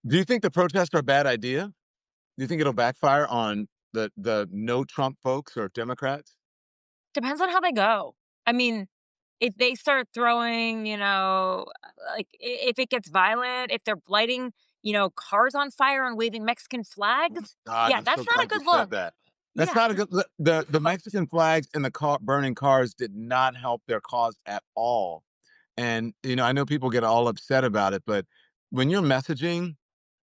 Do you think the protests are a bad idea? Do you think it'll backfire on the no Trump folks or Democrats? Depends on how they go. I mean, if they start throwing, like, if it gets violent, if they're lighting, cars on fire and waving Mexican flags, God, yeah, I'm so that's not a glad you good said look. that. That's Yeah, not a good look. The Mexican flags and the burning cars did not help their cause at all. And I know people get all upset about it, but when you're messaging,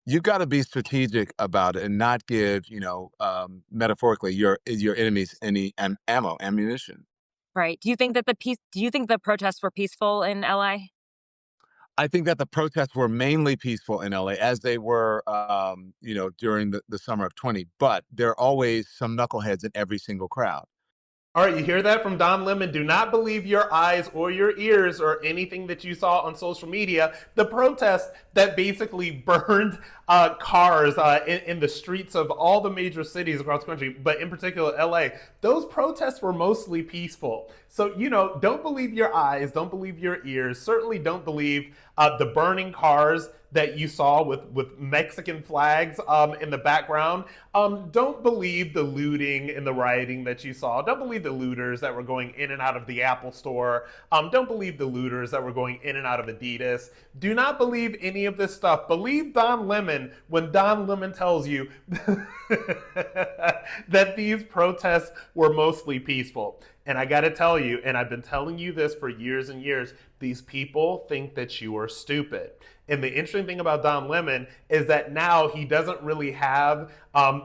you got to be strategic about it and not give, metaphorically, your enemies any ammunition. right. Do you think the protests were peaceful in LA? I think that the protests were mainly peaceful in LA as they were, during the summer of 20, but there are always some knuckleheads in every single crowd. All right, you hear that from Don Lemon. Do not believe your eyes or your ears or anything that you saw on social media. The protest that basically burned cars in the streets of all the major cities across the country, but in particular LA, those protests were mostly peaceful. So, don't believe your eyes, don't believe your ears, certainly don't believe the burning cars that you saw with Mexican flags in the background. Don't believe the looting and the rioting that you saw. Don't believe the looters that were going in and out of the Apple store. Don't believe the looters that were going in and out of Adidas. Do not believe any of this stuff. Believe Don Lemon when Don Lemon tells you that these protests were mostly peaceful. And I got to tell you, and I've been telling you this for years and years, these people think that you are stupid. And the interesting thing about Don Lemon is that now he doesn't really have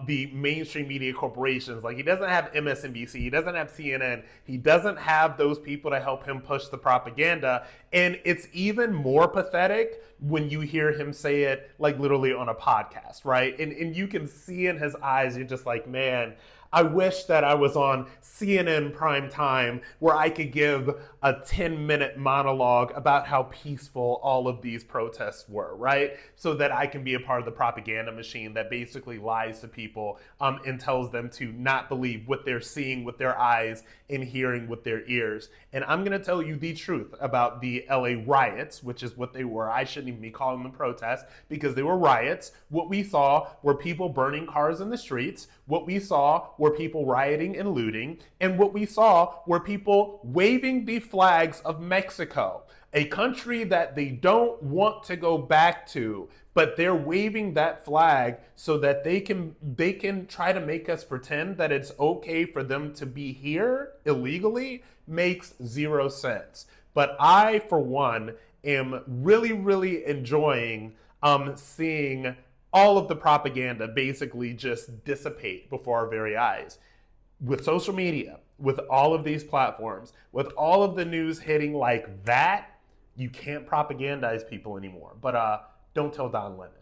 the mainstream media corporations. Like, he doesn't have MSNBC, he doesn't have CNN, he doesn't have those people to help him push the propaganda. And it's even more pathetic when you hear him say it, like, literally on a podcast, right? And you can see in his eyes, you're just like, man, I wish that I was on CNN prime time where I could give a 10-minute monologue about how peaceful all of these protests were, right? So that I can be a part of the propaganda machine that basically lies to people and tells them to not believe what they're seeing with their eyes and hearing with their ears. And I'm going to tell you the truth about the LA riots, which is what they were. I shouldn't even be calling them protests because they were riots. What we saw were people burning cars in the streets. What we saw were people rioting and looting. And what we saw were people waving the flags of Mexico, a country that they don't want to go back to, but they're waving that flag so that they can try to make us pretend that it's okay for them to be here illegally. Makes zero sense. But I, for one, am really, really enjoying seeing all of the propaganda basically just dissipate before our very eyes. With social media, with all of these platforms, with all of the news hitting like that, you can't propagandize people anymore. But don't tell Don Lemon.